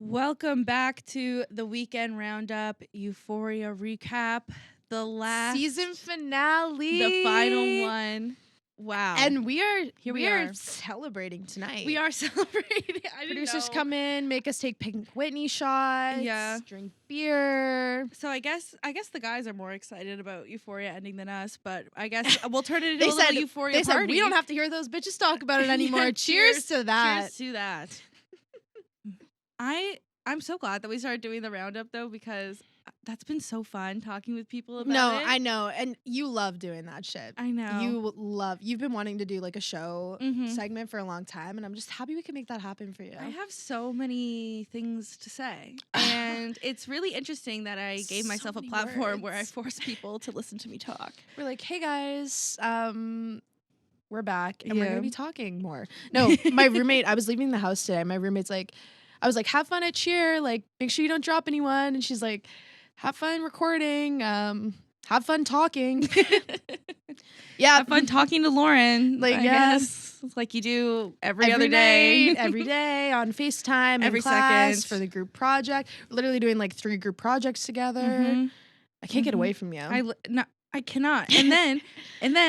Welcome back to the Weekend Roundup Euphoria recap. The last season finale. The final one. Wow. And we are are celebrating tonight. We are celebrating. Producers come in, make us take Pink Whitney shots. Yeah. Drink beer. So I guess the guys are more excited about Euphoria ending than us, but I guess we'll turn it into a little Euphoria They party. said we don't have to hear those bitches talk about it anymore. Yeah, cheers to that. Cheers to that. I'm so glad that we started doing the roundup though, because that's been so fun talking with people about it. I know. And you love doing that shit. I know. You've been wanting to do like a show segment for a long time, and I'm just happy we can make that happen for you. I have so many things to say. And it's really interesting that I gave myself a platform where I force people to listen to me talk. We're like, hey guys, we're back and we're gonna be talking more. No, my roommate, I was leaving the house today. My roommate's like, I was like, have fun at cheer, like make sure you don't drop anyone. And she's like, have fun recording, have fun talking. Yeah, have fun talking to Lauren. Like, I guess like you do every other day. Every day on FaceTime, every in class, second for the group project. We're literally doing like 3 group projects together. I can't get away from you. I cannot. And then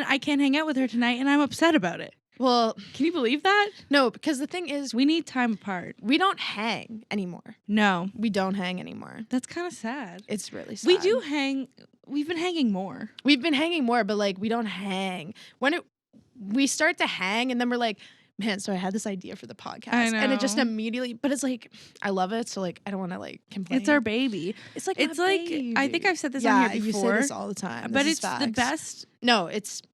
I can't hang out with her tonight, and I'm upset about it. Well, can you believe that? No, because the thing is, we need time apart. We don't hang anymore. No, we don't hang anymore. That's kind of sad. It's really sad. We do hang. We've been hanging more. But like we don't hang. We start to hang, and then we're like, man, so I had this idea for the podcast. I know. And it just immediately, but it's like, I love it. So like, I don't want to like complain. It's our baby. It's like, baby. I think I've said this on here before. You say this all the time. But it's the best. No,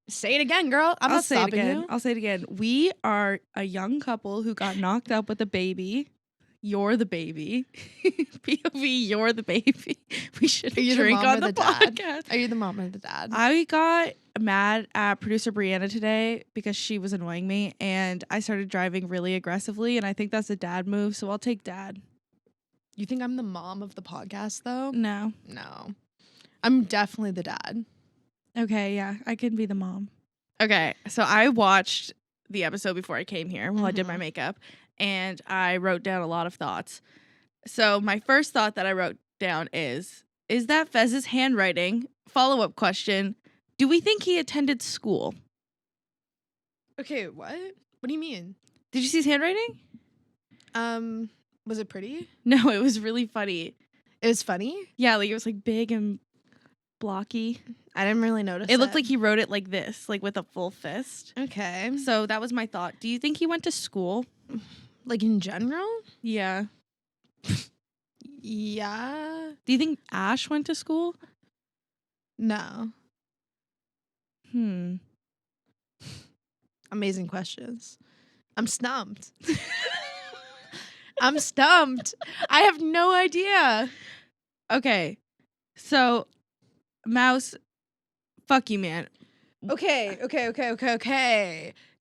say it again, girl. I'll not stopping you. I'll say it again. We are a young couple who got knocked up with a baby. You're the baby. POV, you're the baby. We should drink on the podcast. Are you the mom or the dad? I got mad at producer Brianna today because she was annoying me, and I started driving really aggressively, and I think that's a dad move, so I'll take dad. You think I'm the mom of the podcast, though? No. I'm definitely the dad. Okay, yeah, I can be the mom. Okay, so I watched the episode before I came here while I did my makeup, and I wrote down a lot of thoughts. So my first thought that I wrote down is that Fez's handwriting? Follow-up question, do we think he attended school? Okay, what? What do you mean? Did you see his handwriting? Was it pretty? No, it was really funny. It was funny? Yeah, like it was like big and blocky. I didn't really notice it. Looked like he wrote it like this, like with a full fist. Okay. So that was my thought. Do you think he went to school? Like in general? Yeah. Yeah. Do you think Ash went to school? No. Amazing questions. I'm stumped. I'm stumped. I have no idea. Okay. So, Mouse, fuck you, man. Okay.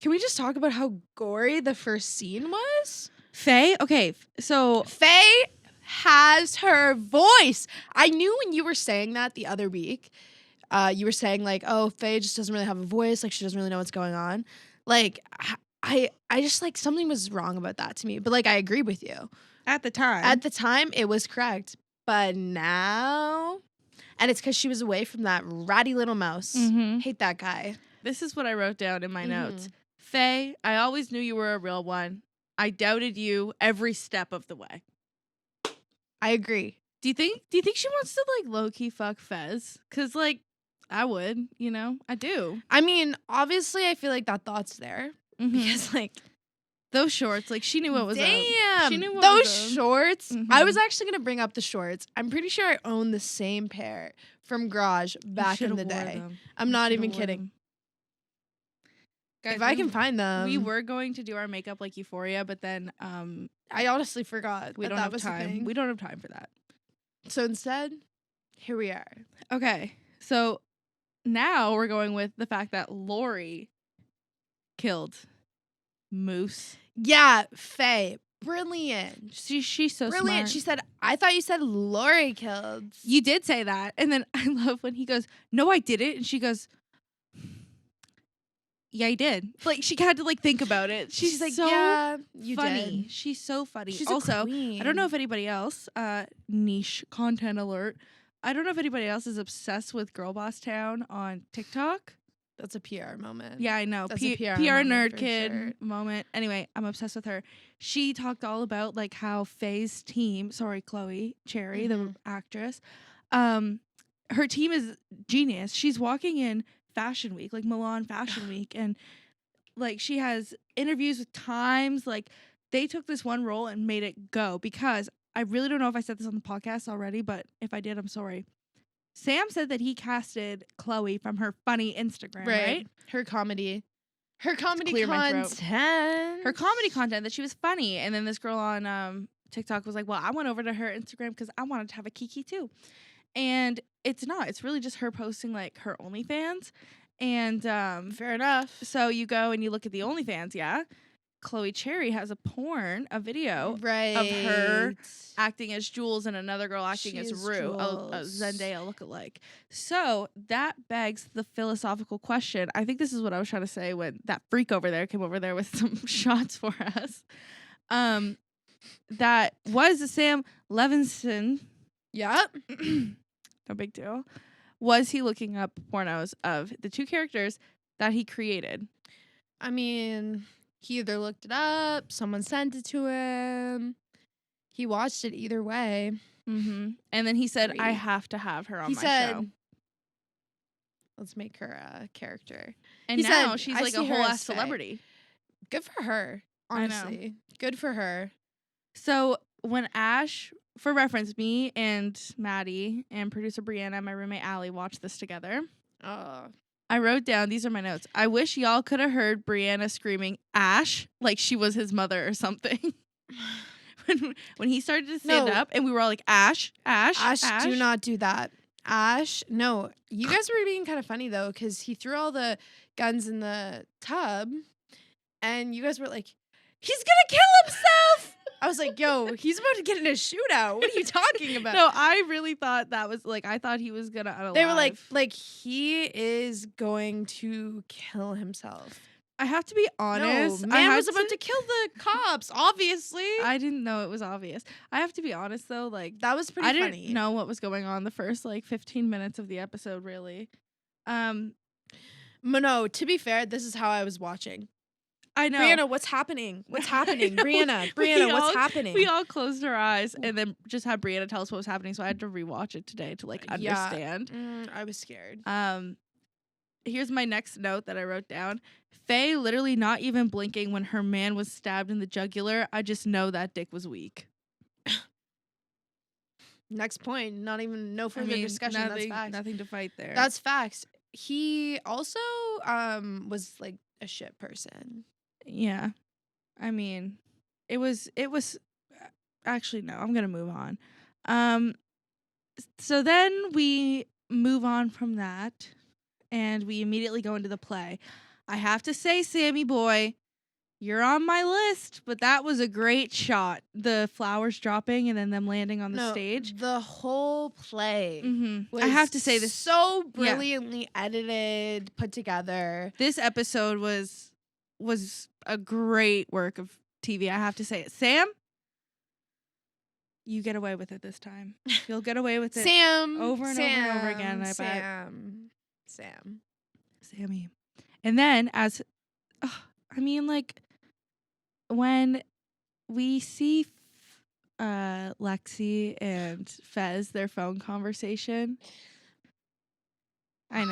Can we just talk about how gory the first scene was? Faye? Okay, so Faye has her voice. I knew when you were saying that the other week, you were saying like, oh, Faye just doesn't really have a voice. Like, she doesn't really know what's going on. Like, I just like something was wrong about that to me. But like, I agree with you. At the time, it was correct. But now, and it's because she was away from that ratty little mouse. Hate that guy. This is what I wrote down in my notes. Faye, I always knew you were a real one. I doubted you every step of the way. I agree. Do you think she wants to like low key fuck Fez? Cause like I would, I do. I mean, obviously, I feel like that thought's there because like those shorts, like she knew what was up. Damn, she knew what those was shorts. I was actually gonna bring up the shorts. I'm pretty sure I own the same pair from Garage back in the day. I'm not even kidding. Guys, if I can find them. We were going to do our makeup like Euphoria, but then I honestly forgot. We don't have time. We don't have time for that. So instead, here we are. Okay. So now we're going with the fact that Lori killed Moose. Yeah, Faye. Brilliant. She's so brilliant. Smart. She said, I thought you said Lori killed. You did say that. And then I love when he goes, no, I didn't. And she goes, yeah, I did. Like, she had to, like, think about it. She's like, so yeah, you funny. did. She's so funny. She's also, a queen. I don't know if anybody else, niche content alert. I don't know if anybody else is obsessed with Girl Boss Town on TikTok. That's a PR moment. Yeah, I know. That's a PR nerd moment kid sure. moment. Anyway, I'm obsessed with her. She talked all about like how Faye's team, Chloe Cherry, the actress, her team is genius. She's walking in Fashion Week, like Milan Fashion Week, and like she has interviews with Times. Like they took this one role and made it go, because I really don't know if I said this on the podcast already, but if I did, I'm sorry. Sam said that he casted Chloe from her funny Instagram, right? Her comedy content. Her comedy content, that she was funny. And then this girl on TikTok was like, well, I went over to her Instagram because I wanted to have a Kiki too. And it's not. It's really just her posting like her OnlyFans. And fair enough. So you go and you look at the OnlyFans, yeah? Chloe Cherry has a video of her acting as Jules and another girl acting as Rue, a Zendaya lookalike. So that begs the philosophical question. I think this is what I was trying to say when that freak over there came over there with some shots for us. That was Sam Levinson. Yep. No big deal. Was he looking up pornos of the two characters that he created? I mean, he either looked it up, someone sent it to him. He watched it either way. Mm-hmm. And then he said, I have to have her on my show. Let's make her a character. And now she's like a whole ass celebrity. Good for her, honestly. Good for her. So when Ash, for reference, me and Maddie and producer Brianna, my roommate Allie, watched this together. I wrote down, these are my notes. I wish y'all could have heard Brianna screaming Ash like she was his mother or something. when he started to stand up and we were all like, Ash. Do not do that. Ash, no. You guys were being kind of funny though, because he threw all the guns in the tub and you guys were like, he's gonna kill himself. I was like, yo, he's about to get in a shootout. What are you talking about? No, I really thought that was like, I thought he was gonna unalive. They were like he is going to kill himself. I have to be honest. No, man was about to kill the cops, obviously. I didn't know it was obvious. I have to be honest though, like that was pretty funny. I didn't know what was going on the first like 15 minutes of the episode, really. No, to be fair, this is how I was watching. I know. Brianna, what's happening? What's happening? Brianna, what's happening? We all closed our eyes and then just had Brianna tell us what was happening. So I had to rewatch it today to like understand. I was scared. Here's my next note that I wrote down. Faye literally not even blinking when her man was stabbed in the jugular. I just know that dick was weak. Next point. No further discussion. That's facts. Nothing to fight there. That's facts. He also was like a shit person. Yeah. I mean, it was actually no, I'm going to move on. So then we move on from that and we immediately go into the play. I have to say, Sammy boy, you're on my list, but that was a great shot. The flowers dropping and then them landing on the stage. The whole play. Mm-hmm. I have to say this. So brilliantly edited, put together. This episode was a great work of TV. I have to say it. Sam, you get away with it this time. You'll get away with it over and over and over again, I bet. Sammy. And then when we see Lexi and Fez, their phone conversation, I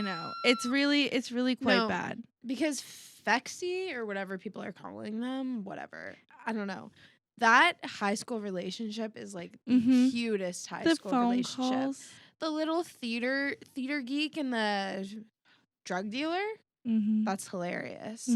know. It's really quite bad. Because Fexy, or whatever people are calling them, whatever, I don't know. That high school relationship is like the cutest high school relationship. Calls. The little theater geek and the drug dealer, that's hilarious.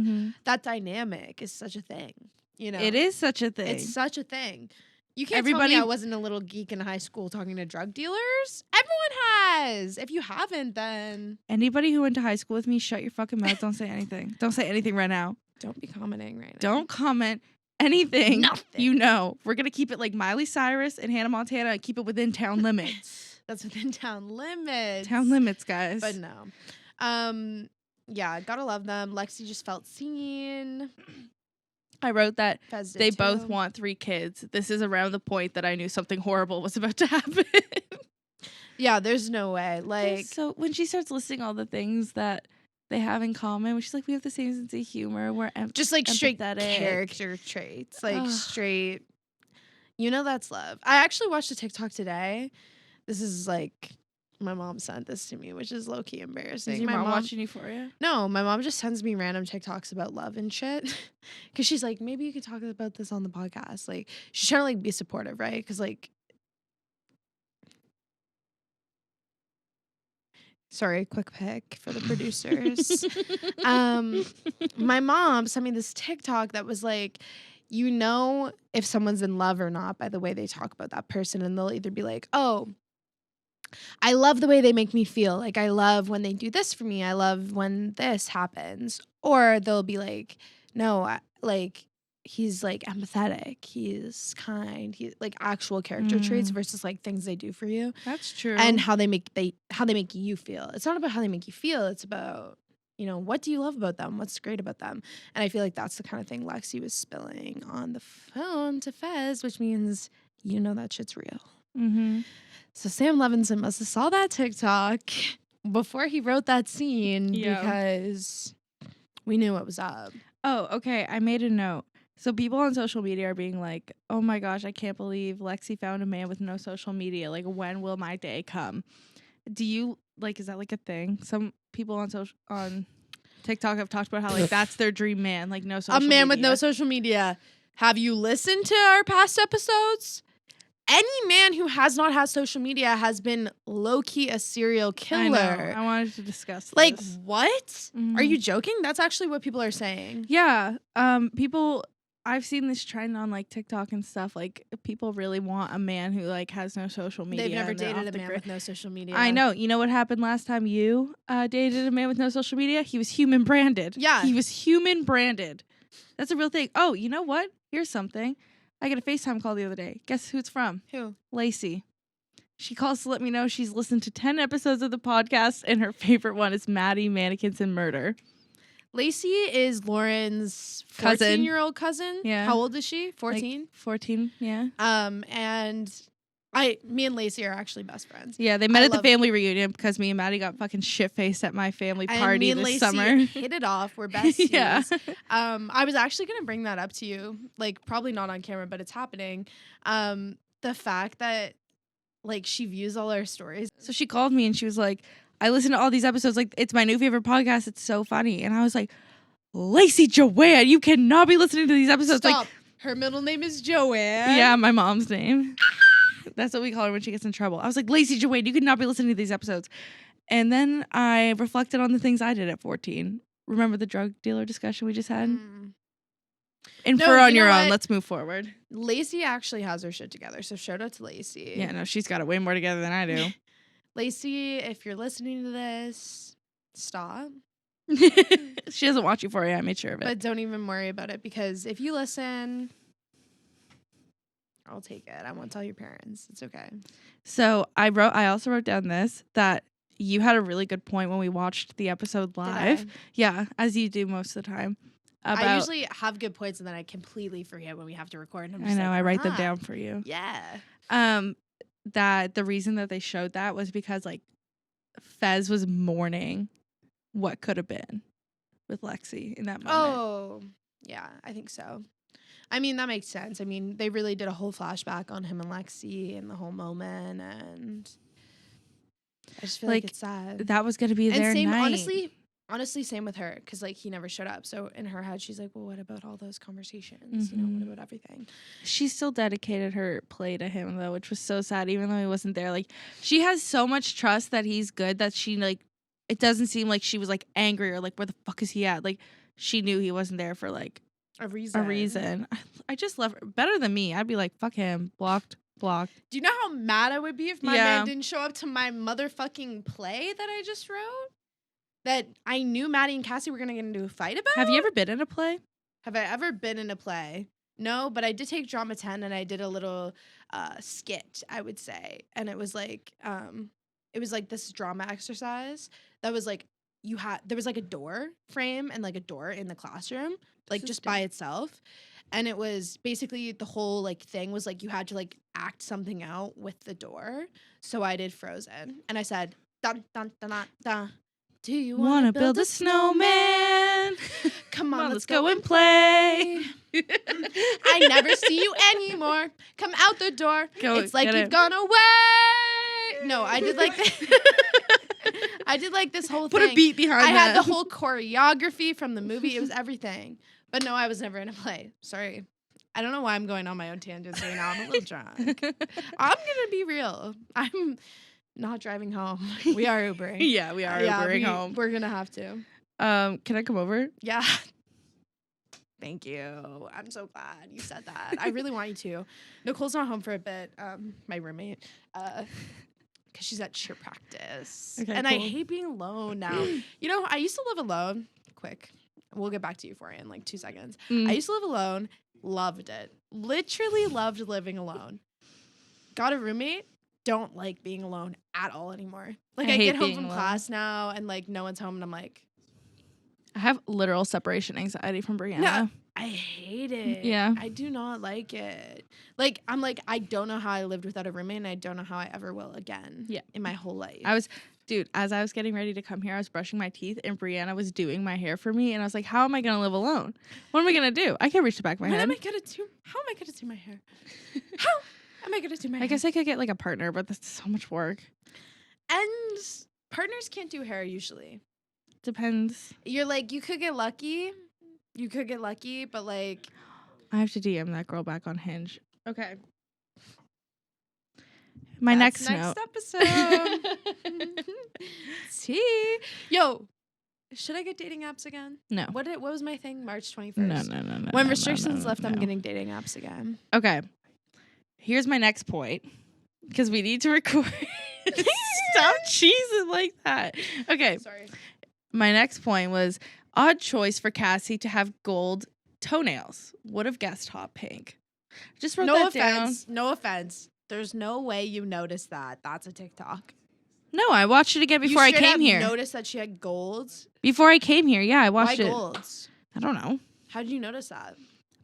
That dynamic is such a thing. You know, it is such a thing. It's such a thing. You can't tell me I wasn't a little geek in high school talking to drug dealers. Everyone has. If you haven't, then anybody who went to high school with me, shut your fucking mouth. Don't say anything. Don't say anything right now. Don't be commenting right now. Don't comment anything. Nothing. You know, we're gonna keep it like Miley Cyrus and Hannah Montana and keep it within town limits. That's within town limits. Town limits, guys. But no. Yeah, gotta love them. Lexi just felt seen. I wrote that Fez did they too. both want 3 kids. This is around the point that I knew something horrible was about to happen. Yeah, there's no way. Like, so when she starts listing all the things that they have in common, when she's like, we have the same sense of humor, we're just like straight empathetic. character traits, like straight. You know, that's love. I actually watched a TikTok today. This is like, my mom sent this to me, which is low key embarrassing. Is your my mom watching Euphoria? No, my mom just sends me random TikToks about love and shit. Cause she's like, maybe you could talk about this on the podcast. Like, she's trying to like be supportive, right? Cause like, sorry, quick pick for the producers. My mom sent me this TikTok that was like, you know if someone's in love or not by the way they talk about that person, and they'll either be like, oh, I love the way they make me feel. Like, I love when they do this for me. I love when this happens. Or they'll be like, no, like, he's like empathetic. He's kind. He's like actual character traits versus like things they do for you. That's true. And how they make you feel. It's not about how they make you feel. It's about, you know, what do you love about them? What's great about them? And I feel like that's the kind of thing Lexi was spilling on the phone to Fez, which means, you know, that shit's real. Mm-hmm. So Sam Levinson must have saw that TikTok before he wrote that scene because we knew what was up. Oh, okay. I made a note. So people on social media are being like, oh my gosh, I can't believe Lexi found a man with no social media. Like, when will my day come? Do you, like, is that like a thing? Some people on TikTok have talked about how, like, that's their dream man, like, no social media. A man with no social media. Have you listened to our past episodes? Any man who has not had social media has been low-key a serial killer. I know. I wanted to discuss this. Like, what? Mm-hmm. Are you joking? That's actually what people are saying. Yeah. I've seen this trend on like TikTok and stuff. Like, people really want a man who like has no social media. They've never dated a man with no social media. I know. You know what happened last time you dated a man with no social media? He was human branded. Yeah. He was human branded. That's a real thing. Oh, you know what? Here's something. I got a FaceTime call the other day. Guess who it's from? Who? Lacey. She calls to let me know she's listened to 10 episodes of the podcast and her favorite one is Maddie, Mannequins, and Murder. Lacey is Lauren's cousin. 14-year-old cousin. Yeah. How old is she? 14? Like 14, yeah. And me and Lacey are actually best friends. Yeah, they met at the family reunion because me and Maddie got fucking shit-faced at my family party this summer. And me and Lacey hit it off. We're besties. Yeah. I was actually going to bring that up to you. Like, probably not on camera, but it's happening. The fact that, like, she views all our stories. So she called me and she was like, I listen to all these episodes. Like, it's my new favorite podcast. It's so funny. And I was like, Lacey Joanne, you cannot be listening to these episodes. Stop. Like, her middle name is Joanne. Yeah, my mom's name. That's what we call her when she gets in trouble. I was like, Lacey Joanne, you could not be listening to these episodes. And then I reflected on the things I did at 14. Remember the drug dealer discussion we just had? Infer on your own. Let's move forward. Lacey actually has her shit together. So shout out to Lacey. Yeah, no, she's got it way more together than I do. Lacey, if you're listening to this, stop. She doesn't watch Euphoria. I made sure of it. But don't even worry about it because if you listen, I'll take it. I won't tell your parents. It's okay. So I also wrote down this, that you had a really good point when we watched the episode live. Yeah, as you do most of the time. I usually have good points and then I completely forget when we have to record. And I'm just I write them down for you. Yeah. That the reason that they showed that was because like Fez was mourning what could have been with Lexi in that moment. Oh, yeah, I think so. I mean, that makes sense. I mean, they really did a whole flashback on him and Lexi and the whole moment, and I just feel like it's sad. That was going to be their night. Honestly, same with her, because like he never showed up. So in her head, she's like, well, what about all those conversations? You know, what about everything? She still dedicated her play to him though, which was so sad, even though he wasn't there. Like, she has so much trust that he's good that she like, it doesn't seem like she was like angry or like, where the fuck is he at? Like, she knew he wasn't there for like a reason. I just love her better than me. I'd be like, fuck him, blocked. Do you know how mad I would be if my man didn't show up to my motherfucking play that I just wrote? That I knew Maddie and Cassie were going to get into a fight about? Have you ever been in a play? Have I ever been in a play? No, but I did take Drama 10 and I did a little skit, I would say. And it was like this drama exercise that was like, there was like a door frame and like a door in the classroom, like just by itself. And it was basically the whole like thing was like you had to like act something out with the door. So I did Frozen and I said, dun, dun, dun, dun, dun. Do you want to build a snowman? Come on, let's go and play. I never see you anymore. Come out the door. It's like you've gone away. No, I did like I did like this whole thing. Put a beat behind that. I had the whole choreography from the movie. It was everything. But no, I was never in a play. Sorry. I don't know why I'm going on my own tangents right now. I'm a little drunk. I'm going to be real. I'm not driving home. We are Ubering. Yeah, we are Ubering home. We're going to have to. Can I come over? Yeah. Thank you. I'm so glad you said that. I really want you to. Nicole's not home for a bit. My roommate. Because she's at cheer practice. Okay, and cool. I hate being alone now. You know, I used to live alone. Quick. We'll get back to Euphoria in like 2 seconds. I used to live alone. Loved it. Literally loved living alone. Got a roommate. Don't like being alone at all anymore. Like I get home from class now and like no one's home and I'm like. I have literal separation anxiety from Brianna. No, I hate it. Yeah. I do not like it. Like, I'm like, I don't know how I lived without a roommate and I don't know how I ever will again in my whole life. Dude, as I was getting ready to come here, I was brushing my teeth and Brianna was doing my hair for me. And I was like, how am I going to live alone? What am I going to do? I can't reach the back of my head. How am I going to do my hair? How am I going to do my hair? I guess I could get like a partner, but that's so much work. And partners can't do hair usually. Depends. You're like, you could get lucky. But like. I have to DM that girl back on Hinge. Okay. Next episode. See, yo, should I get dating apps again? No. What was my thing? March 21st. No. When restrictions lift, I'm getting dating apps again. Okay. Here's my next point because we need to record. Stop cheesing like that. Okay. Sorry. My next point was odd choice for Cassie to have gold toenails. Would have guessed hot pink. Just wrote that down. No offense. There's no way you noticed that. That's a TikTok. No, I watched it again before I came here. You noticed that she had golds? Before I came here, yeah, I watched it. Why golds? I don't know. How did you notice that?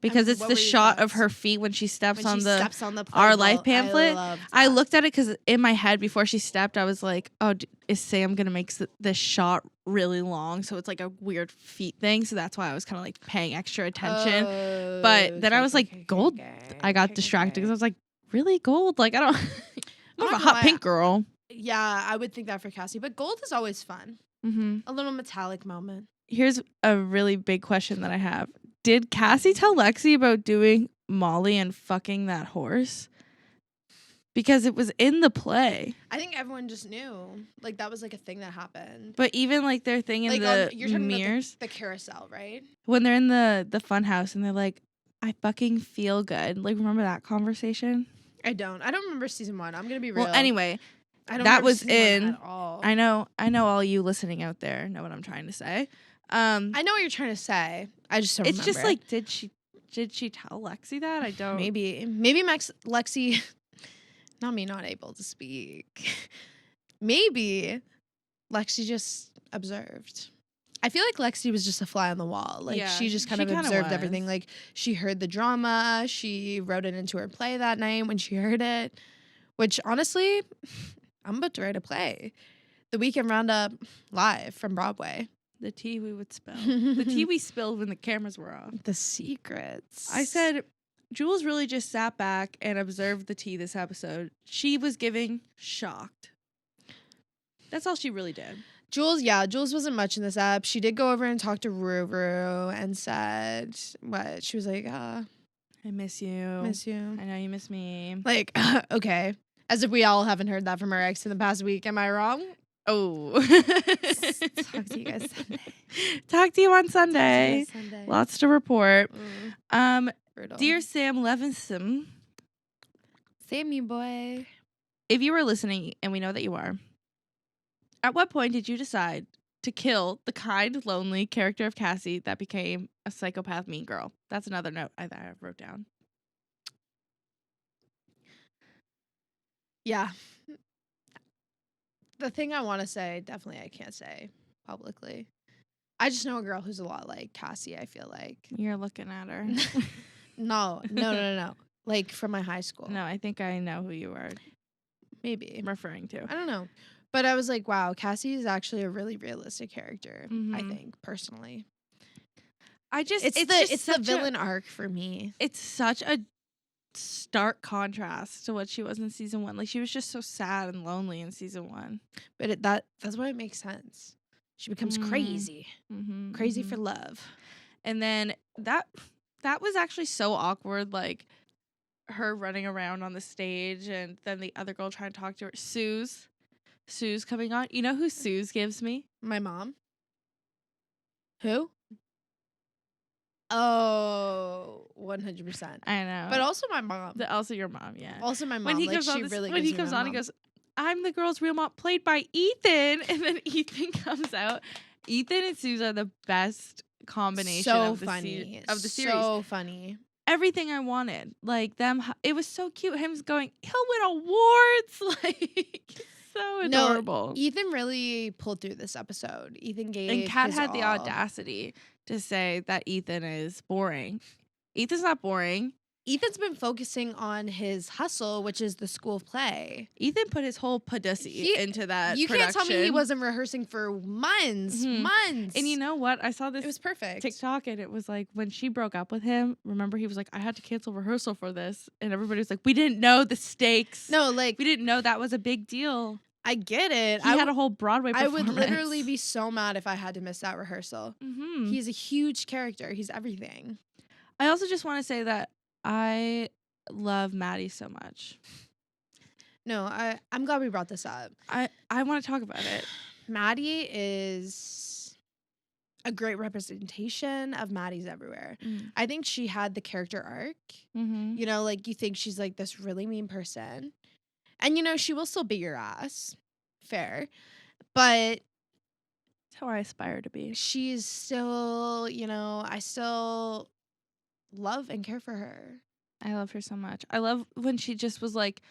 Because it's the shot of her feet when she steps on the Our Life pamphlet. I looked at it because in my head before she stepped, I was like, oh, is Sam going to make this shot really long? So it's like a weird feet thing. So that's why I was kind of like paying extra attention. But then I was like, gold? I got distracted because I was like, really gold? Like, I don't. I'm a hot pink girl. Yeah, I would think that for Cassie. But gold is always fun. Mm-hmm. A little metallic moment. Here's a really big question that I have. Did Cassie tell Lexi about doing Molly and fucking that horse? Because it was in the play. I think everyone just knew. Like, that was like a thing that happened. But even like their thing in you're the mirrors. About the carousel, right? When they're in the fun house and they're like, I fucking feel good. Like, remember that conversation? I don't remember season 1. I'm going to be real. Well, anyway, that was in. At all. I know all you listening out there know what I'm trying to say. I know what you're trying to say. I just don't remember. It's just like, did she tell Lexi that? I don't. Maybe Lexi, not me, not able to speak. Maybe Lexi just observed. I feel like Lexi was just a fly on the wall. Like, she just kind of observed everything. Like, she heard the drama. She wrote it into her play that night when she heard it. Which, honestly, I'm about to write a play. The Weekend Roundup live from Broadway. The tea we would spill. The tea we spilled when the cameras were off. The secrets. I said, Jules really just sat back and observed the tea this episode. She was giving shocked. That's all she really did. Jules wasn't much in this app. She did go over and talk to Ruru and said, what? She was like, I miss you. I know you miss me. Like, okay. As if we all haven't heard that from our ex in the past week. Am I wrong? Oh. Talk to you guys Sunday. Talk to you on Sunday. Lots to report. Brutal. Dear Sam Levinson. Sammy boy. If you were listening, and we know that you are, at what point did you decide to kill the kind, lonely character of Cassie that became a psychopath mean girl? That's another note I wrote down. Yeah. The thing I want to say, definitely I can't say. publicly. I just know a girl who's a lot like Cassie, I feel like. You're looking at her. No. Like from my high school. No, I think I know who you are Maybe. referring to. I don't know. But I was like, wow, Cassie is actually a really realistic character, I think, personally. It's the villain arc for me. It's such a stark contrast to what she was in season 1. Like, she was just so sad and lonely in season 1. But that's why it makes sense. She becomes crazy. Crazy for love. And then that was actually so awkward, like her running around on the stage and then the other girl trying to talk to her. Suze coming on. You know who Suze gives me? My mom. Who? Oh, 100%. I know. But also my mom. Also your mom, yeah. Also my mom. When he comes on, he goes, I'm the girl's real mom, played by Ethan. And then Ethan comes out. Ethan and Suze are the best combination of the series. So funny. Everything I wanted. Like them, it was so cute. Him going, he'll win awards. Like, so adorable. No, Ethan really pulled through this episode. Ethan gave And Kat his had the all. audacity to say that Ethan is boring. Ethan's not boring. Ethan's been focusing on his hustle, which is the school play. Ethan put his whole pudussy into that You production. can't tell me he wasn't rehearsing for months. Months. And you know what? I saw this. It was perfect. TikTok, and it was like when she broke up with him. Remember, he was like, "I had to cancel rehearsal for this," and everybody was like, "We didn't know the stakes. No, like we didn't know that was a big deal." I get it. He had a whole Broadway performance. I would literally be so mad if I had to miss that rehearsal. He's a huge character. He's everything. I also just want to say that I love Maddie so much. No, I'm glad we brought this up. I want to talk about it. Maddie is a great representation of Maddie's everywhere. I think she had the character arc. You know, like you think she's like this really mean person. And, you know, she will still beat your ass. Fair. But that's how I aspire to be. She's still, you know, I still love and care for her. I love her so much. I love when she just was like,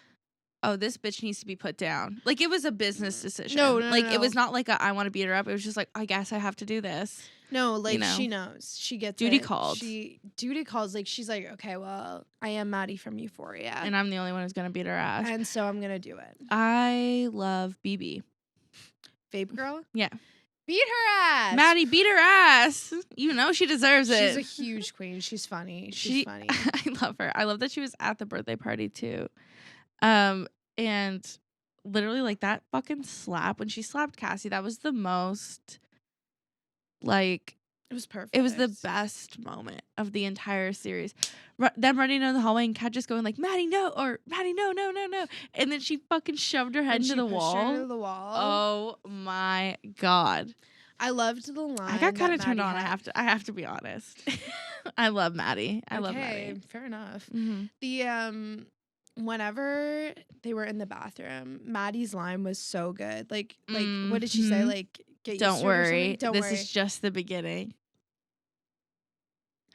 oh, this bitch needs to be put down. Like, it was a business decision. No. It was not like I want to beat her up. It was just like, I guess I have to do this. No, like, you know? She knows. She gets duty it. called. Duty calls. Like, she's like, okay, well, I am Maddie from Euphoria. And I'm the only one who's going to beat her ass. And so I'm going to do it. I love BB. Vape girl? Yeah. Beat her ass. Maddie, beat her ass. You know she deserves it. She's a huge queen. She's funny. She's funny. I love her. I love that she was at the birthday party too. And literally like that fucking slap when she slapped Cassie, that was the most like it was perfect. It was the best moment of the entire series. Them running down the hallway and Kat just going like, Maddie, no, or Maddie, no. And then she fucking shoved her head into the wall. Oh my God. I loved the line. I got kind of turned on. I have to be honest. I love Maddie. I love Maddie. Fair enough. The whenever they were in the bathroom, Maddie's line was so good. Like what did she say? Like, get used don't to worry. Don't this worry. is just the beginning.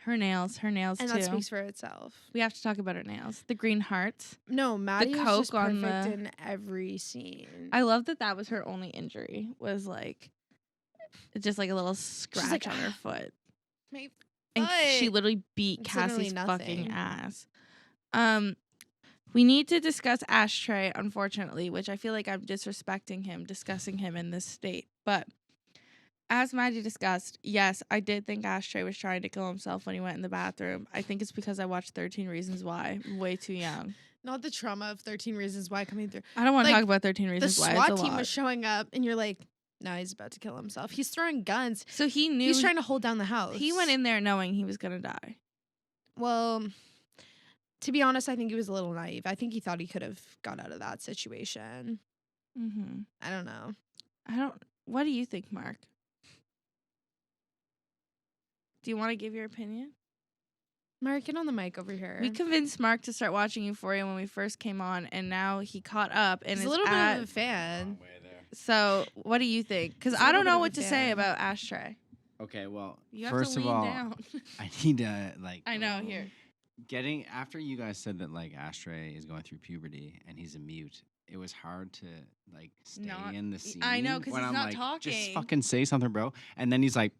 Her nails and too. And that speaks for itself. We have to talk about her nails. The green hearts. No, Maddie the was coke just perfect in every scene. I love that was her only injury. Was like, just like a little scratch on her foot. My foot. And she literally beat Cassie's fucking ass. We need to discuss Ashtray, unfortunately, which I feel like I'm disrespecting him, discussing him in this state. But as Maddie discussed, yes, I did think Ashtray was trying to kill himself when he went in the bathroom. I think it's because I watched 13 Reasons Why. I'm way too young. Not the trauma of 13 Reasons Why coming through. I don't want to talk about 13 Reasons Why. The SWAT team was showing up, and you're like, no, he's about to kill himself. He's throwing guns. So he knew. He's trying to hold down the house. He went in there knowing he was going to die. Well, to be honest, I think he was a little naive. I think he thought he could have got out of that situation. I don't know. What do you think, Mark? Do you want to give your opinion? Mark, get on the mic over here. We convinced Mark to start watching Euphoria when we first came on, and now he caught up and he's is a little bit of a fan. So, what do you think? Because I don't know what to say about Ashtray. Okay, well, you first have to of all, down. I need to I know, here. after you guys said that like Ashtray is going through puberty and he's a mute, it was hard to like stay in the scene. I know, because he's I'm not like, talking. just fucking say something, bro. And then he's like,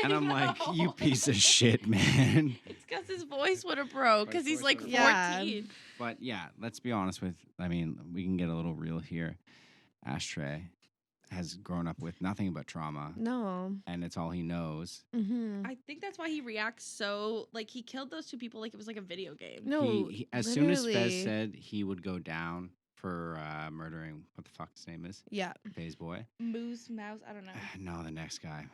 and I'm like, you piece of shit, man. It's because his voice would have broke because he's like 14. Yeah. But yeah, let's be honest with. I mean, we can get a little real here. Ashtray has grown up with nothing but trauma. No. And it's all he knows. Mm-hmm. I think that's why he reacts so, like, he killed those two people like it was like a video game. No, he as soon as Fez said he would go down for murdering, what the fuck his name is? Yeah. Faye's boy. Moose, Mouse, I don't know. No, the next guy.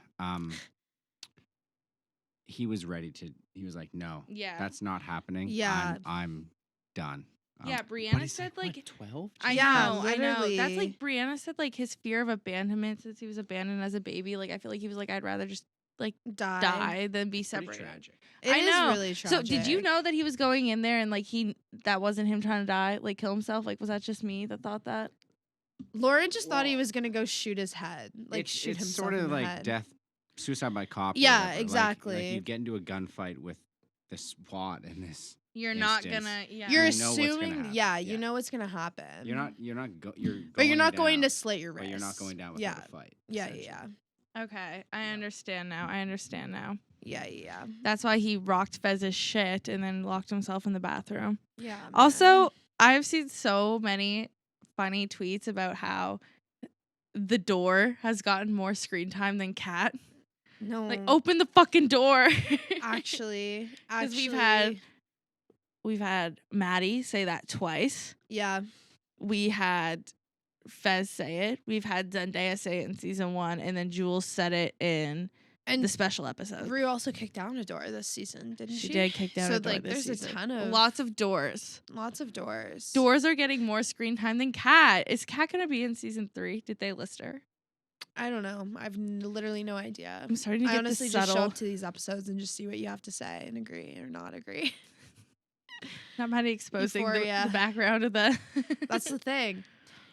He was ready to, he was like, no, that's not happening. Yeah. I'm done. Yeah, Brianna said like 12. I know. That's like Brianna said like his fear of abandonment since he was abandoned as a baby. Like I feel like he was like I'd rather just like die than be separated. Tragic. It is really tragic. So did you know that he was going in there and like that wasn't him trying to die, like kill himself? Like was that just me that thought that? Lauren just thought he was gonna go shoot his head, like shoot it's himself sort of in the like head. suicide by cop. Yeah, whatever. exactly. Like you get into a gunfight with the SWAT in this. You're instance. not gonna. Yeah. You're You know what's gonna assuming. happen. Yeah, you know what's gonna happen. But you're not going to down, slit your but wrist. you're not going down without a fight. Yeah. Okay, I understand now. Yeah. That's why he rocked Fez's shit and then locked himself in the bathroom. Yeah. Also, I've seen so many funny tweets about how the door has gotten more screen time than Kat. No. Like, open the fucking door. Actually, Because we've had Maddie say that twice. Yeah. We had Fez say it. We've had Zendaya say it in season 1, and then Jules said it in the special episode. Rue also kicked down a door this season, didn't she? She did kick down a door like, this there's season. a ton of lots of doors. Doors are getting more screen time than Kat. Is Kat gonna be in season 3? Did they list her? I don't know. I've literally no idea. I'm starting to get honestly this just subtle. show up to these episodes and just see what you have to say and agree or not agree. Not Maddie exposing Euphoria. the background of the. That's the thing.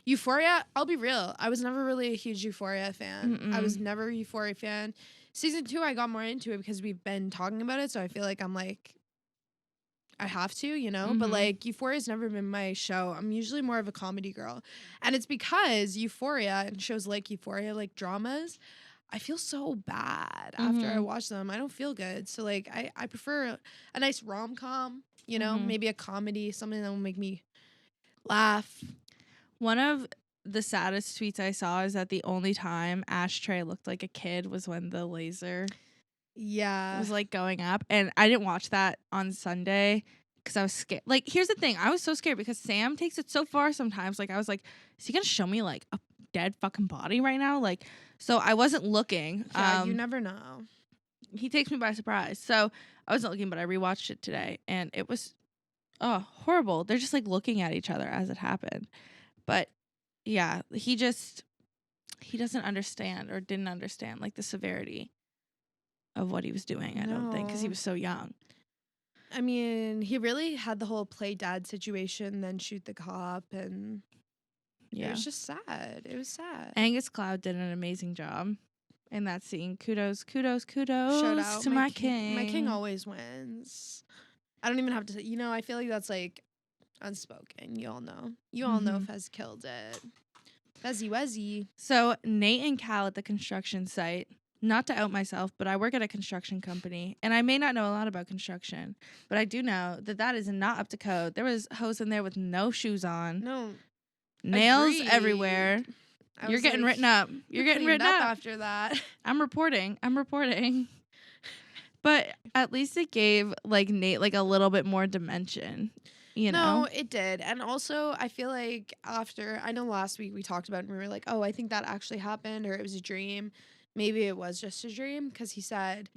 Euphoria, I'll be real. I was never really a huge Euphoria fan. Mm-mm. I was never a Euphoria fan. Season 2, I got more into it because we've been talking about it. So I feel like I'm like, I have to, you know? Mm-hmm. But like, Euphoria's never been my show. I'm usually more of a comedy girl. And it's because Euphoria and shows like Euphoria, like dramas, I feel so bad after I watch them. I don't feel good. So like, I prefer a nice rom-com, you know? Maybe a comedy, something that will make me laugh. One of the saddest tweets I saw is that the only time Ashtray looked like a kid was when the laser was like going up. And I didn't watch that on Sunday because I was scared. Like, here's the thing. I was so scared because Sam takes it so far sometimes. Like, I was like, is he going to show me like a dead fucking body right now? Like, so I wasn't looking. Yeah, you never know. He takes me by surprise. So I wasn't looking, but I rewatched it today and it was horrible. They're just like looking at each other as it happened. But yeah, he doesn't understand or didn't understand like the severity of what he was doing. I don't think because he was so young. I mean, he really had the whole play dad situation, then shoot the cop, and it was just sad. It was sad. Angus Cloud did an amazing job in that scene. Kudos Shout out to my king. My king always wins. I don't even have to say, you know, I feel like that's like unspoken. You all know. You all know Fez killed it. Fezzy Wezzy. So Nate and Cal at the construction site, not to out myself, but I work at a construction company and I may not know a lot about construction, but I do know that is not up to code. There was hose in there with no shoes on. No. Nails Agreed. everywhere. You're getting written up. You're getting written up after that. I'm reporting. But at least it gave like Nate like a little bit more dimension. You know? No, it did. And also, I feel like I know last week we talked about it and we were like, oh, I think that actually happened or it was a dream. Maybe it was just a dream because he said,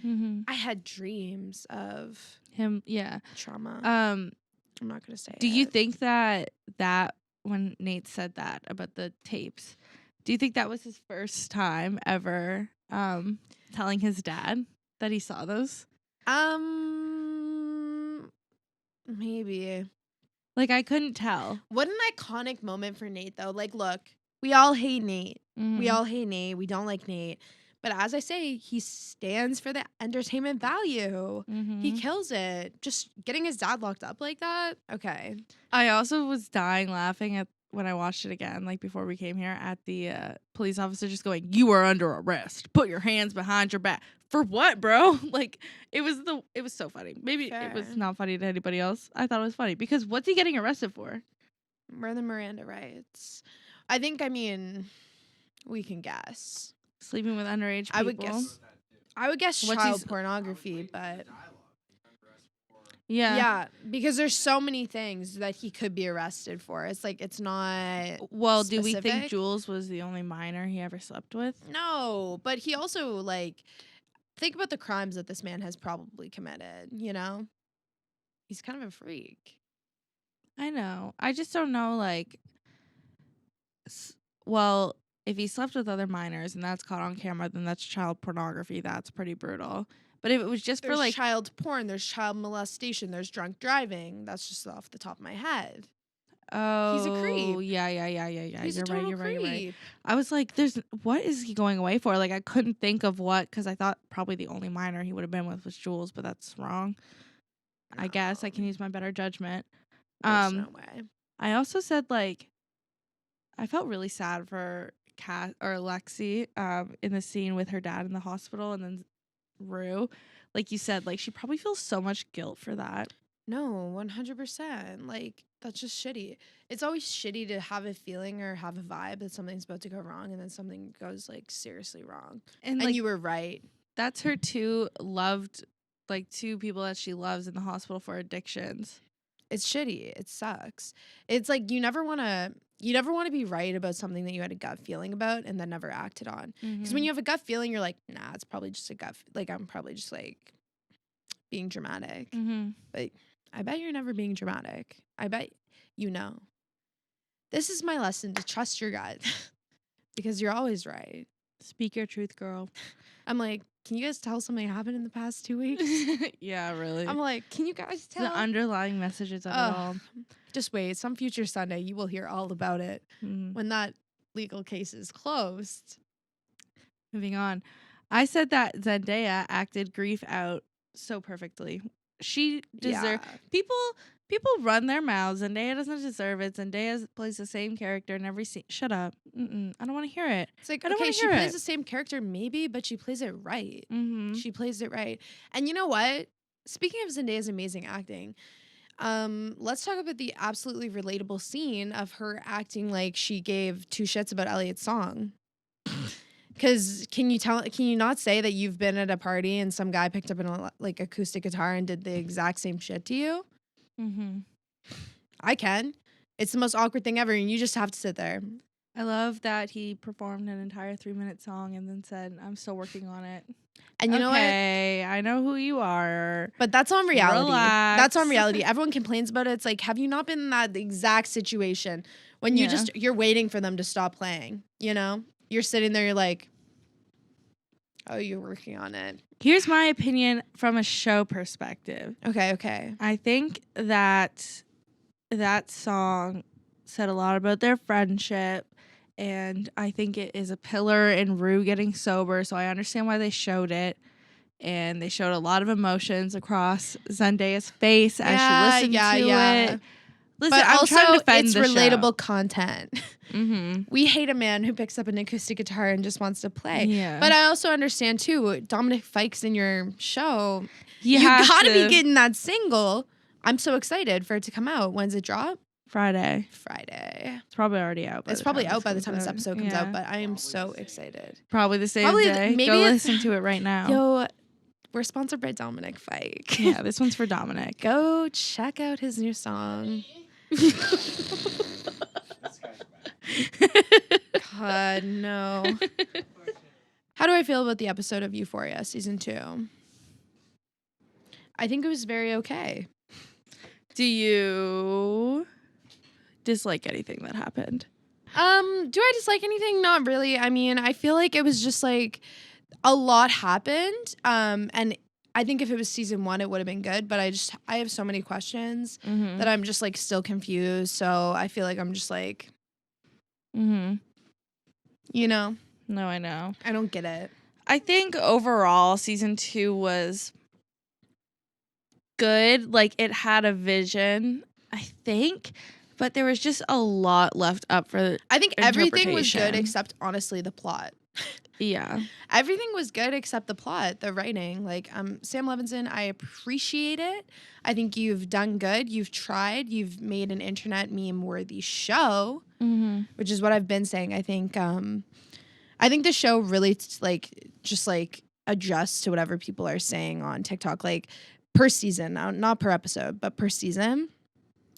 I had dreams of him. Yeah. Trauma. I'm not going to say Do you think that when Nate said that about the tapes, do you think that was his first time ever telling his dad that he saw those? Maybe. Like, I couldn't tell. What an iconic moment for Nate, though. Like, look, we all hate Nate. We all hate Nate. We don't like Nate. But as I say, he stands for the entertainment value. He kills it. Just getting his dad locked up like that. Okay. I also was dying laughing at when I watched it again, like before we came here, at the police officer just going, "You are under arrest. Put your hands behind your back." For what, bro? Like it was so funny. Maybe it was not funny to anybody else. I thought it was funny because what's he getting arrested for? Where are the Miranda rights? I mean, we can guess. Sleeping with underage people. I would guess child pornography, but yeah, because there's so many things that he could be arrested for. It's like it's not. Well, specific. Do we think Jules was the only minor he ever slept with? No, but he also like think about the crimes that this man has probably committed. You know, he's kind of a freak. I know. I just don't know. Like, well, if he slept with other minors and that's caught on camera, then that's child pornography. That's pretty brutal. But if it was just there's for like child porn, there's child molestation, there's drunk driving. That's just off the top of my head. Oh, he's a creep. Yeah. He's you're a total right. You're creep. right. I was like, what is he going away for? Like, I couldn't think of what, because I thought probably the only minor he would have been with was Jules, but that's wrong. No. I guess I can use my better judgment. There's no way. I also said like, I felt really sad for Kat or Lexi in the scene with her dad in the hospital, and then Rue, like you said, like she probably feels so much guilt for that. No, 100%. Like that's just shitty. It's always shitty to have a feeling or have a vibe that something's about to go wrong, and then something goes like seriously wrong. And like, you were right. That's her two people that she loves in the hospital for addictions. It's shitty. It sucks. It's like you never want to be right about something that you had a gut feeling about and then never acted on. Because when you have a gut feeling, you're like, nah, it's probably just a gut. Like I'm probably just like being dramatic. But I bet you're never being dramatic. I bet you know. This is my lesson to trust your gut because you're always right. Speak your truth, girl. I'm like, can you guys tell something happened in the past 2 weeks? Yeah, really. I'm like, can you guys tell? The underlying messages of it all. Just wait. Some future Sunday, you will hear all about it when that legal case is closed. Moving on. I said that Zendaya acted grief out so perfectly. She deserves... People run their mouths. Zendaya doesn't deserve it. Zendaya plays the same character in every scene. Shut up. I don't want to hear it. It's like, okay, she plays the same character maybe, but she plays it right. She plays it right. And you know what? Speaking of Zendaya's amazing acting, let's talk about the absolutely relatable scene of her acting like she gave two shits about Elliot's song. Because can you not say that you've been at a party and some guy picked up an like acoustic guitar and did the exact same shit to you? I can. It's the most awkward thing ever, and you just have to sit there. I love that he performed an entire 3-minute song and then said, "I'm still working on it." And you know what? Okay, I know who you are. But that's on reality. Relax. That's on reality. Everyone complains about it. It's like, have you not been in that exact situation when you're waiting for them to stop playing? You know, you're sitting there. You're like, oh, you're working on it. Here's my opinion from a show perspective. Okay. I think that song said a lot about their friendship, and I think it is a pillar in Rue getting sober, so I understand why they showed it. And they showed a lot of emotions across Zendaya's face as she listened to it. Listen, but I'm also, trying to defend it's the relatable show. Content. We hate a man who picks up an acoustic guitar and just wants to play. Yeah. But I also understand, too, Dominic Fike's in your show. You gotta be getting that single. I'm so excited for it to come out. When's it drop? Friday. It's probably already out. It's probably out by the time this episode comes out, but I am so excited. Probably the same day. Maybe Go listen to it right now. Yo, we're sponsored by Dominic Fike. Yeah, this one's for Dominic. Go check out his new song. God, no. How do I feel about the episode of Euphoria season 2? I think it was very okay. Do you dislike anything that happened? Do I dislike anything? Not really. I mean, I feel like it was just like a lot happened. And I think if it was season 1, it would have been good. But I have so many questions that I'm just like still confused. So I feel like I'm just like, you know. No, I know. I don't get it. I think overall season 2 was good. Like, it had a vision, I think, but there was just a lot left up for I think everything was good interpretation. except, honestly, the plot. Yeah. Everything was good except the plot, the writing. Like, Sam Levinson, I appreciate it. I think you've done good. You've tried. You've made an internet meme-worthy show, which is what I've been saying. I think the show really just adjusts to whatever people are saying on TikTok, like per season, not per episode, but per season.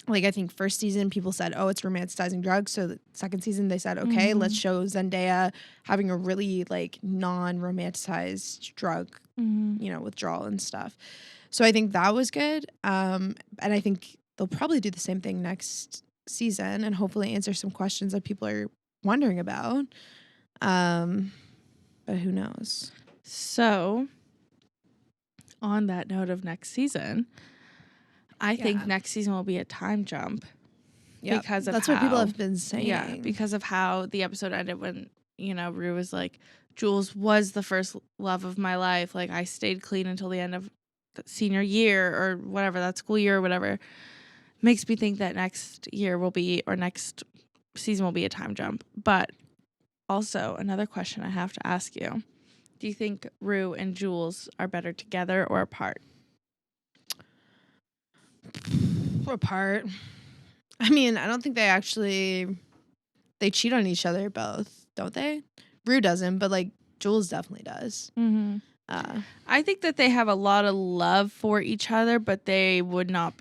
Like, I think first season people said, oh, it's romanticizing drugs. So the second season they said, okay, let's show Zendaya having a really like non-romanticized drug, withdrawal and stuff. So I think that was good. And I think they'll probably do the same thing next season and hopefully answer some questions that people are wondering about. But who knows? So, on that note of next season, I think next season will be a time jump. Yeah, because of that's how, what people have been saying. Yeah, because of how the episode ended when, Rue was like, Jules was the first love of my life. Like, I stayed clean until the end of the senior year or whatever, that school year or whatever. Makes me think that next season will be a time jump. But also, another question I have to ask you. Do you think Rue and Jules are better together or apart? Apart. I mean, I don't think they cheat on each other both, don't they? Rue doesn't, but like Jules definitely does. I think that they have a lot of love for each other, but they're not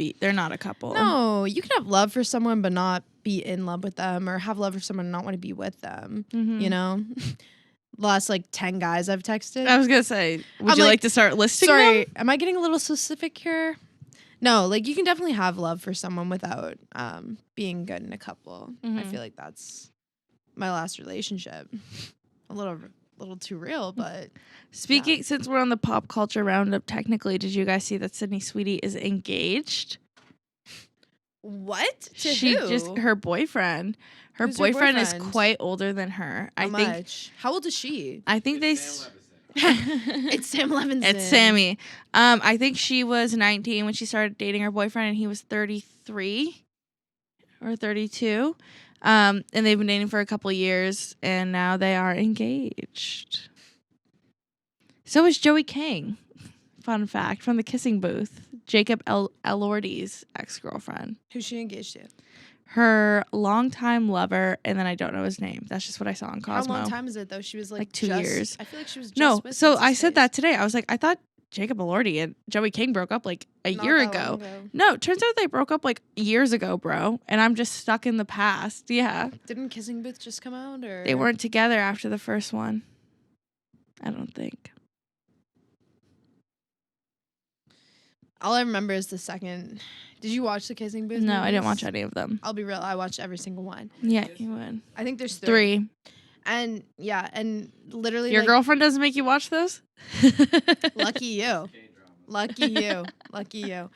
a couple. No, you can have love for someone but not be in love with them, or have love for someone and not want to be with them. Last 10 guys I've texted. I was gonna say, would you like to start listing Sorry, them? am I getting a little specific here? No, you can definitely have love for someone without being good in a couple. I feel like that's my last relationship. A little too real, but since we're on the Pop Culture Roundup, technically, did you guys see that Sydney Sweetie is engaged? What? To She who? her boyfriend. Her Who's boyfriend is boyfriend? quite older than her. How much? How old is she? I think It's Sam Levinson. It's Sammy. I think she was 19 when she started dating her boyfriend, and he was 33 or 32. And they've been dating for a couple years, and now they are engaged. So is Joey King. Fun fact from the Kissing Booth. Jacob Elordi's ex-girlfriend. Who's she engaged to? Her longtime lover, and then I don't know his name. That's just what I saw on Cosmo. How long time is it though? She was like 2 years. I feel like she was just No, with so what's his I said face. that today. I was like, I thought Jacob Elordi and Joey King broke up a Not year that ago. long ago. No, turns out they broke up years ago, bro. And I'm just stuck in the past. Yeah. Didn't Kissing Booth just come out, or They weren't together after the first one. I don't think. All I remember is the second. Did you watch the Kissing Booth? No, I didn't movies? watch any of them. I'll be real. I watched every single one. Yeah, you would. I think there's 3. And yeah, and literally Your girlfriend doesn't make you watch those? Lucky you. Lucky you. Lucky you.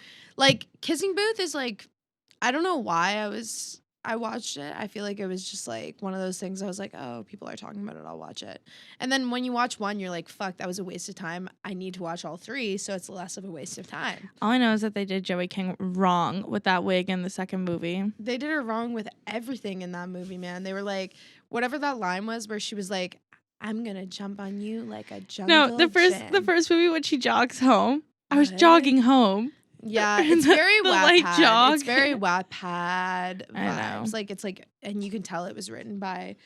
Kissing Booth is I don't know why I watched it. I feel like it was just one of those things. I was like, oh, people are talking about it. I'll watch it. And then when you watch one, you're like, fuck, that was a waste of time. I need to watch all 3, so it's less of a waste of time. All I know is that they did Joey King wrong with that wig in the second movie. They did her wrong with everything in that movie, man. They were whatever that line was where she was like, I'm gonna jump on you like a jungle No, the gym. first movie when she jogs home. I was What? jogging home. Yeah, it's very the Wattpad. light jog. It's very Wattpad vibes. I know. And you can tell it was written by,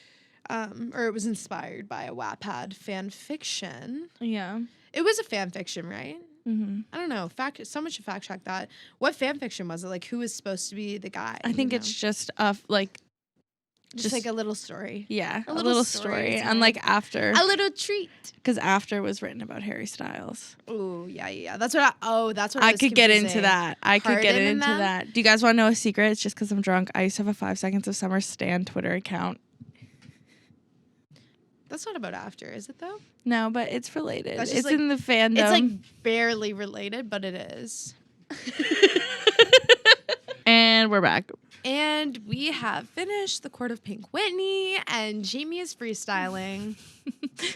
or it was inspired by a Wattpad fan fiction. Yeah. It was a fan fiction, right? Mm-hmm. I don't know. Someone should fact check that. What fan fiction was it? Who was supposed to be the guy? I think it's just just a little story. Yeah, a little little story, story. Unlike After. A little treat. Because After was written about Harry Styles. Oh, yeah. That's what I could get into that. I could get into that. Do you guys want to know a secret? It's just because I'm drunk. I used to have a 5 Seconds of Summer Stan Twitter account. That's not about After, is it though? No, but it's related. That's It's just in the fandom. It's barely related, but it is. And we're back. And we have finished The Court of Pink Whitney, and Jamie is freestyling.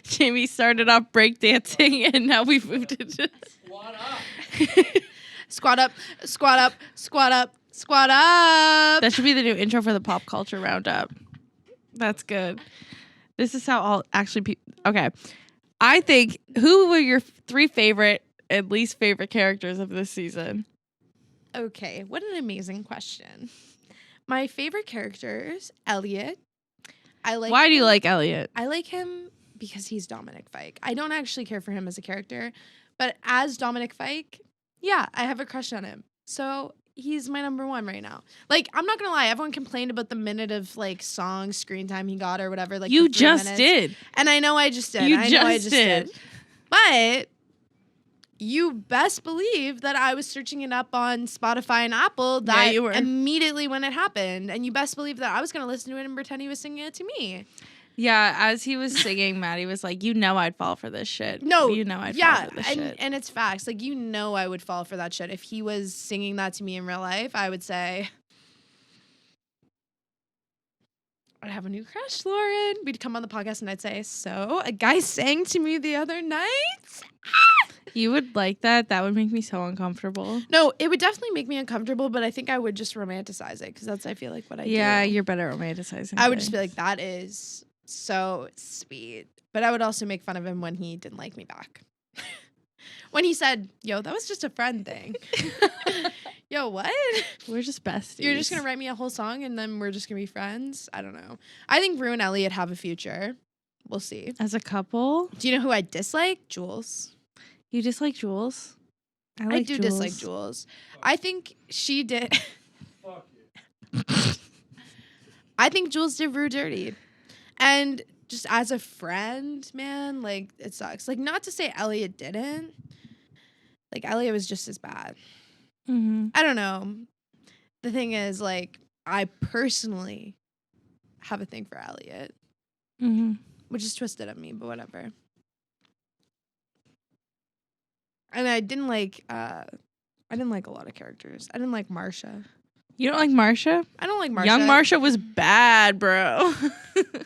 Jamie started off breakdancing, and now we've moved into Squat up. Squat up, squat up, squat up, squat up. That should be the new intro for the Pop Culture Roundup. That's good. This is how I'll actually okay. I think, who were your 3 favorite and least favorite characters of this season? Okay, what an amazing question. My favorite characters, Elliot. Why do you like Elliot? I like him because he's Dominic Fike. I don't actually care for him as a character, but as Dominic Fike, yeah, I have a crush on him. So he's my number 1 right now. Like, I'm not gonna lie, everyone complained about the minute of like song screen time he got or whatever. Like, you the 3 just minutes. did. And I know I just did. You I know I just did. But you best believe that I was searching it up on Spotify and Apple that you were. Immediately when it happened. And you best believe that I was going to listen to it and pretend he was singing it to me. Yeah, as he was singing, Maddie was like, you know I'd fall for this shit. No. You know I'd fall for this shit. And it's facts. Like, you know I would fall for that shit. If he was singing that to me in real life, I would say, I'd have a new crush, Lauren. We'd come on the podcast and I'd say, so a guy sang to me the other night? You would like that? That would make me so uncomfortable. No, it would definitely make me uncomfortable, but I think I would just romanticize it because that's, I feel like, what I do. Yeah, you're better at romanticizing. I would just be like, that is so sweet. But I would also make fun of him when he didn't like me back. When he said, yo, that was just a friend thing. Yo, what? We're just besties. You're just going to write me a whole song and then we're just going to be friends? I don't know. I think Rue and Elliot have a future. We'll see. As a couple? Do you know who I dislike? Jules. You dislike Jules? I do dislike Jules. I think she did. Fuck you. I think Jules did Rue dirty. And just as a friend, man, like, it sucks. Like, not to say Elliot didn't. Like, Elliot was just as bad. Mm-hmm. I don't know. The thing is, like, I personally have a thing for Elliot. Mm-hmm. Which is twisted of me, but whatever. And I didn't like a lot of characters. I didn't like Marsha. You don't like Marsha? I don't like Marsha. Young Marsha was bad, bro.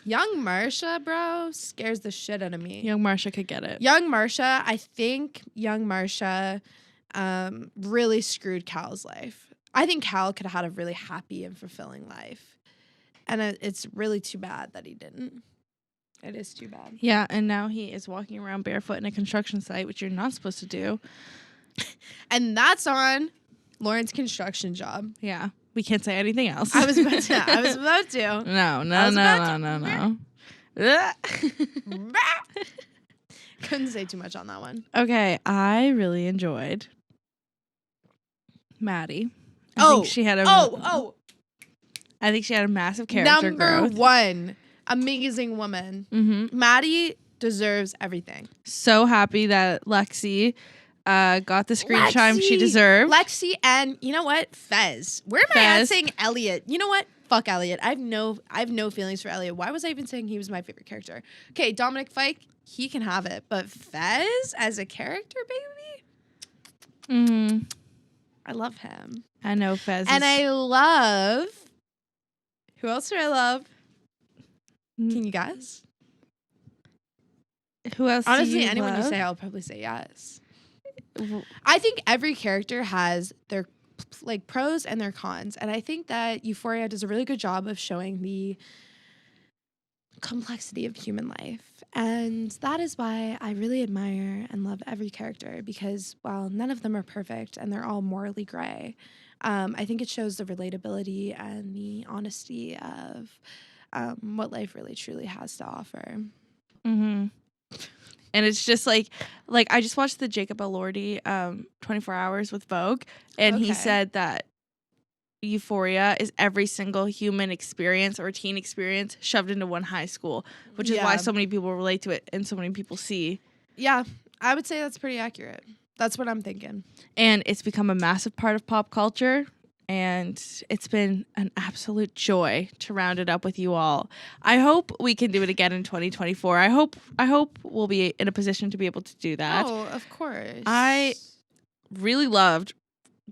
Young Marsha, bro, scares the shit out of me. Young Marsha could get it. Young Marsha, I think Young Marsha really screwed Cal's life. I think Cal could have had a really happy and fulfilling life. And it's really too bad that he didn't. It is too bad. Yeah, and now he is walking around barefoot in a construction site, which you're not supposed to do. And that's on Lauren's construction job. Yeah, we can't say anything else. I was about to. No. Couldn't say too much on that one. Okay, I really enjoyed Maddie. I think she had a massive character Number growth. 1, amazing woman. Mm-hmm. Maddie deserves everything. So happy that Lexi got the screen time she deserved. Lexi and, you know what? Fez. Where am I at saying Elliot? You know what? Fuck Elliot. I have no feelings for Elliot. Why was I even saying he was my favorite character? Okay, Dominic Fike, he can have it. But Fez as a character, baby? Mm-hmm. I love him. I know Fez. And I love... Who else do I love? Can you guess? Who else? Honestly, do you anyone love? you say, I'll probably say yes. I think every character has their like pros and their cons, and I think that Euphoria does a really good job of showing the complexity of human life, and that is why I really admire and love every character, because while none of them are perfect and they're all morally gray, I think it shows the relatability and the honesty of what life really truly has to offer. Mm-hmm. And it's just like I just watched the Jacob Elordi 24 Hours with Vogue, and he said that Euphoria is every single human experience or teen experience shoved into one high school, which is why so many people relate to it and so many people see. Yeah, I would say that's pretty accurate. That's what I'm thinking. And it's become a massive part of pop culture. And it's been an absolute joy to round it up with you all. I hope we can do it again in 2024. I hope we'll be in a position to be able to do that. Oh, of course. I really loved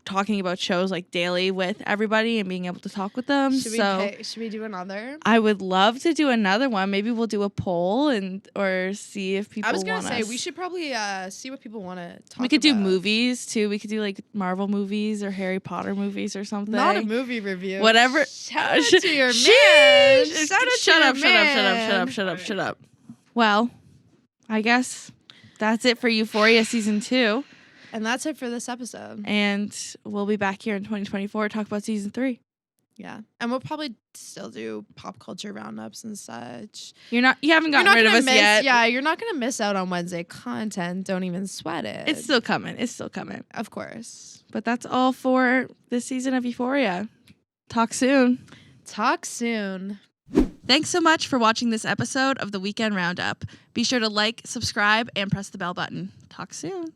talking about shows like daily with everybody and being able to talk with them. Should we do another? I would love to do another one. Maybe we'll do a poll or see if people. I was gonna want say us. we should probably see what people want to talk. We could do about. movies too. We could do like Marvel movies or Harry Potter movies or something. Not a movie review. Whatever. Shout out to your man. Shut up. Well, I guess that's it for Euphoria season 2. And that's it for this episode. And we'll be back here in 2024 to talk about season 3. Yeah. And we'll probably still do pop culture roundups and such. You haven't gotten rid of us yet. Yeah, you're not gonna miss out on Wednesday content. Don't even sweat it. It's still coming. Of course. But that's all for this season of Euphoria. Talk soon. Thanks so much for watching this episode of the Weekend Roundup. Be sure to like, subscribe, and press the bell button. Talk soon.